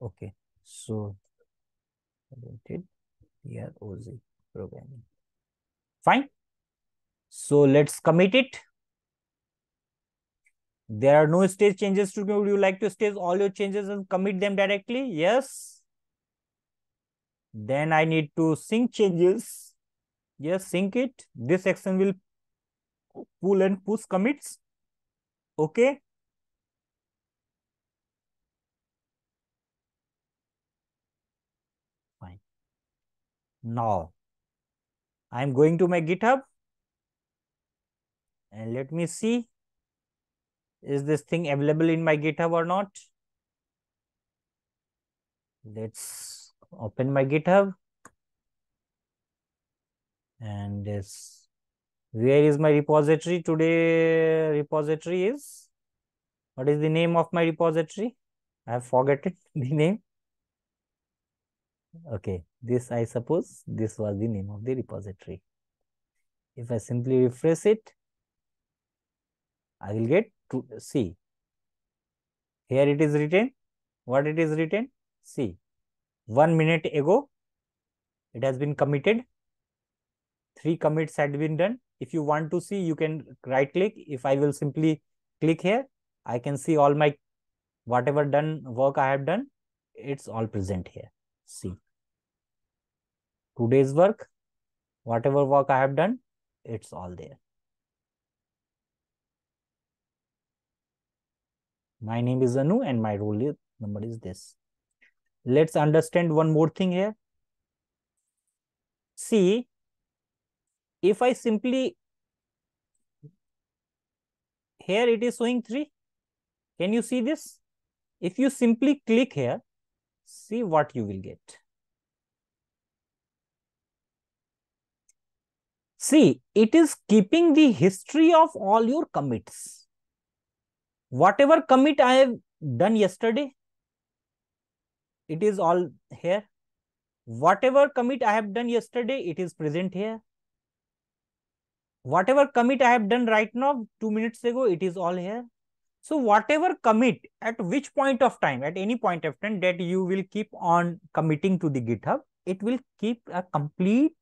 Okay, so oriented programming. Fine. So let's commit it. There are no stage changes to do. Would you like to stage all your changes and commit them directly? Yes. Then I need to sync changes. Yes, sync it. This action will pull and push commits. Okay. Fine. Now I'm going to my GitHub and let me see, is this thing available in my GitHub or not? Let's open my GitHub. And this, where is my repository? Today repository is, what is the name of my repository? I have forgotten the name. Okay, this, I suppose this was the name of the repository. If I simply refresh it, I will get to see. Here it is written. What it is written? See, 1 minute ago, it has been committed. 3 commits had been done. If you want to see, you can right click. If I will simply click here, I can see all my whatever done work I have done. It's all present here. See, today's work, whatever work I have done, it's all there. My name is Anu and my roll number is this. Let's understand one more thing here. See, if I simply, here it is showing 3. Can you see this? If you simply click here, see what you will get. See, it is keeping the history of all your commits. Whatever commit I have done yesterday, it is all here. Whatever commit I have done yesterday, it is present here. Whatever commit I have done right now, 2 minutes ago, it is all here. So whatever commit at which point of time, at any point of time that you will keep on committing to the GitHub, it will keep a complete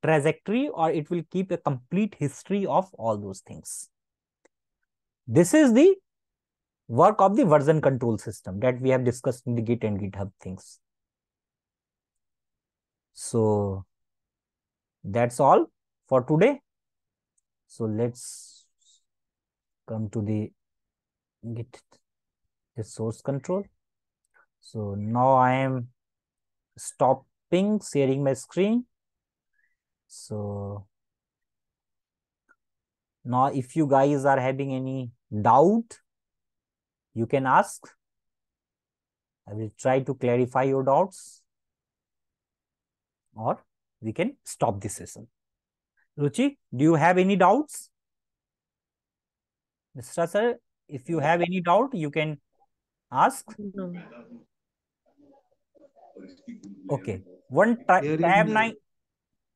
trajectory or it will keep a complete history of all those things. This is the work of the version control system that we have discussed in the Git and GitHub things. So that's all for today. So let's come to the Git, the source control. So now I am stopping sharing my screen. So now if you guys are having any doubt, you can ask. I will try to clarify your doubts or we can stop this session. Ruchi, do you have any doubts? Mr. Sir, if you have any doubt, you can ask. No. Okay. One Here tab in 9.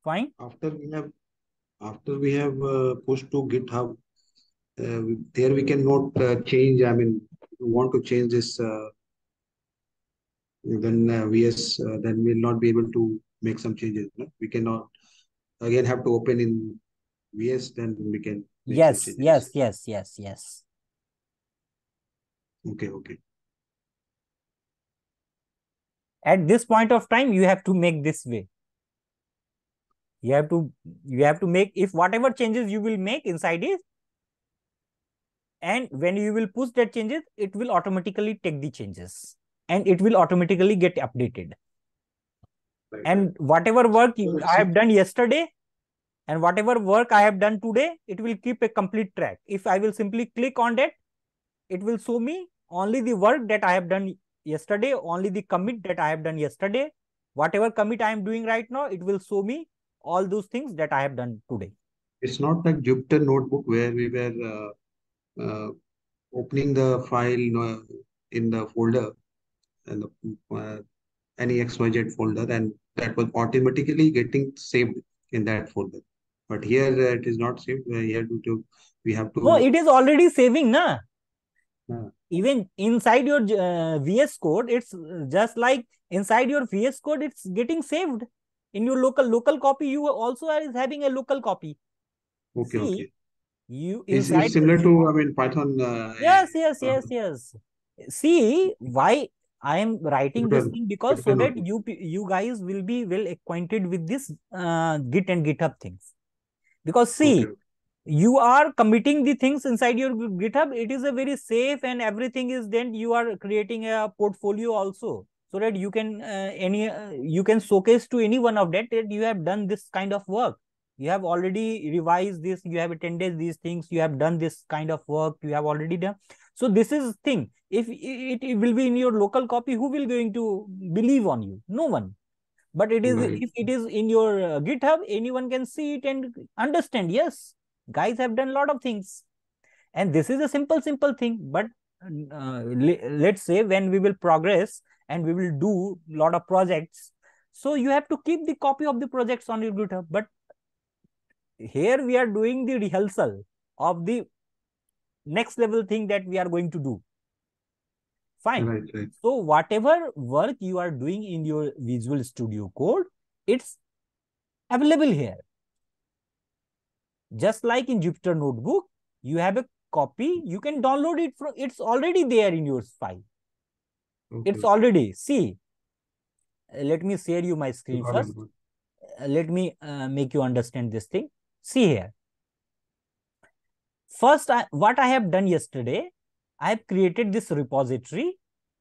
Fine. after we have pushed to GitHub, there we cannot change. I mean, we want to change this when VS, then we'll not be able to make some changes. No? We cannot again have to open in VS, then we can make some Yes, changes. yes, yes, yes, yes. Okay, okay. At this point of time, you have to make this way. You have to make, if whatever changes you will make inside it, and when you will push that changes, it will automatically take the changes and it will automatically get updated. Right, right. And whatever work So I have done yesterday and whatever work I have done today, it will keep a complete track. If I will simply click on that, it will show me only the work that I have done yesterday, only the commit that I have done yesterday. Whatever commit I am doing right now, it will show me all those things that I have done today. it's not like Jupyter Notebook where we were opening the file, in the folder and any XYZ folder, and that was automatically getting saved in that folder. But here it is not saved. We have No, to. it is already saving, na? Uh, Even inside your VS Code, it's just like inside your VS Code, it's getting saved in your local copy. You also are having a local copy. okay, See, okay. you It's inside. similar to, I mean, Python. Yes, yes, yes, yes. See why I am writing this Jupyter, thing, because Jupyter so that Notebook. you guys will be well acquainted with this Git and GitHub things. Because Okay, see, you are committing the things inside your GitHub. It is a very safe and everything is, then you are creating a portfolio also, so that you can you can showcase to any one of that you have done this kind of work. You have already revised this, you have attended these things, you have done this kind of work, you have already done. So this is thing. If it will be in your local copy, who will going to believe on you? No one. But it is, right. if it is in your GitHub, anyone can see it and understand, yes, guys have done a lot of things. And this is a simple thing. But let's say when we will progress and we will do a lot of projects, so you have to keep the copy of the projects on your GitHub. But here we are doing the rehearsal of the next level thing that we are going to do. Fine. Right, right. So whatever work you are doing in your Visual Studio Code, it's available here. Just like in Jupyter Notebook, you have a copy, you can download it from, it's already there in your file. It's Okay. already, see, let me share you my screen Got it. first. Let me make you understand this thing. See here. First, what I have done yesterday, I have created this repository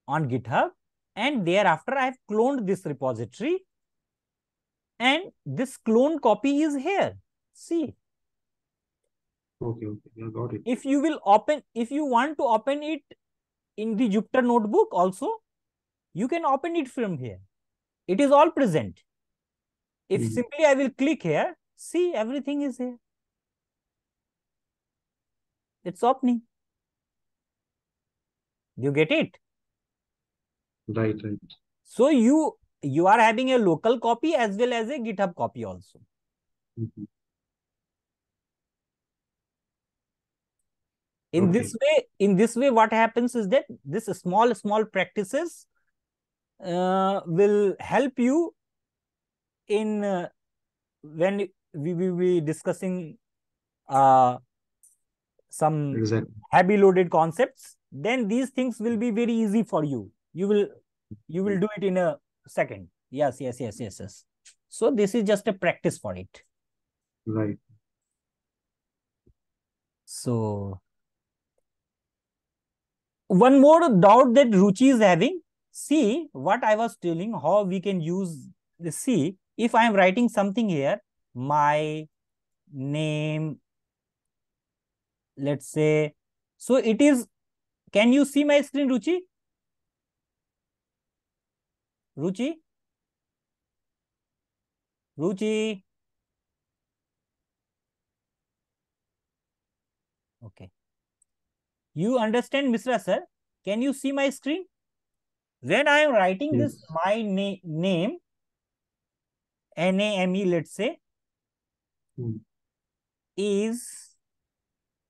on GitHub, and thereafter I have cloned this repository, and this clone copy is here. See, Okay, okay. I got it. if you will open, if you want to open it in the Jupyter Notebook also, you can open it from here. It is all present. If Mhm. simply I will click here, see, everything is here. It's opening. You get it? Right, right. So you are having a local copy as well as a GitHub copy also. Mhm. Okay. In this way, what happens is that this small practices will help you in when we will be discussing some Exactly. heavy loaded concepts. Then these things will be very easy for you. You will do it in a second. Yes, yes, yes, yes, yes. So this is just a practice for it. Right. So one more doubt that Ruchi is having. See what I was telling, how we can use the, see, if I am writing something here, my name, let's say, so it is, can you see my screen, Ruchi? Ruchi? Ruchi? Okay. You understand, Mr. Sir? Can you see my screen? When I am writing this, Yes. my name, NAME, let's say, Mm. is,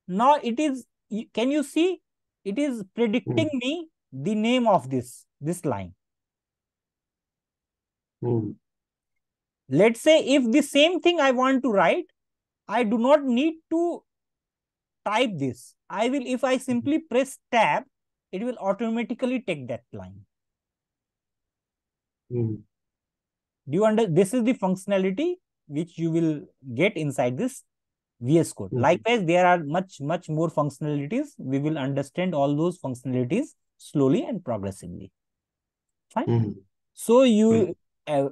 now it is, can you see? It is predicting Mm. me the name of this line. Mm. Let's say if the same thing I want to write I do not need to type this. I will, if I simply press tab, it will automatically take that line. Mhm. Do you understand? This is the functionality which you will get inside this VS Code. Mhm. Likewise, there are much more functionalities. We will understand all those functionalities slowly and progressively. Fine. Mhm. So Right. you,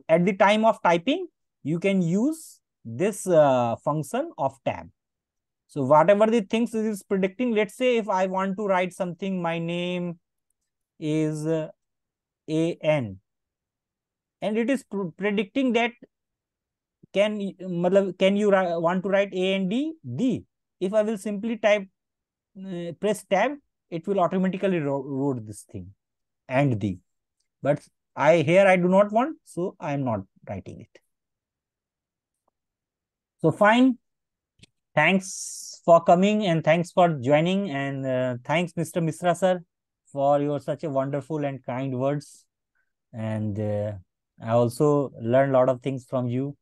at the time of typing, you can use this function of tab. So whatever the things it is predicting, let's say if I want to write something, my name is AN, and it is predicting that can you want to write A and D. If I will simply type, press tab, it will automatically wrote this thing and D. But I do not want, so I am not writing it. So fine. Thanks for coming and thanks for joining, and thanks Mr. Misra sir for your such a wonderful and kind words. And I also learned a lot of things from you,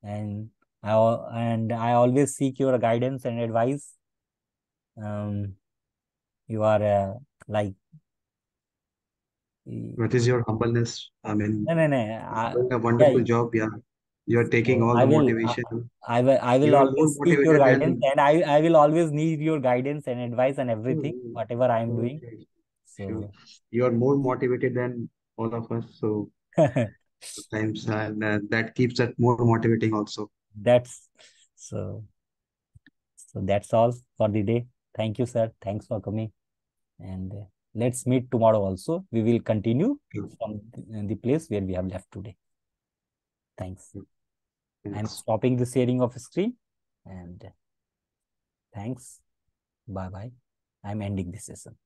and I always seek your guidance and advice. Um, you are like What is your humbleness? I mean, no no no. you're doing a Yeah. wonderful job. Yeah. You're taking So all I the will motivation. I will You are more always seek your motivated guidance, than. and I will always need your guidance and advice and everything Mm, whatever I am doing. okay. Sure. So You are more motivated than all of us. So sometimes, and that keeps us more motivating also. that's so so that's all for the day. Thank you, sir. Thanks for coming. And let's meet tomorrow also. We will continue Sure. from the place where we have left today. Thanks. Sure. I'm Thanks. stopping the sharing of screen. And thanks. Bye bye. I'm ending this session.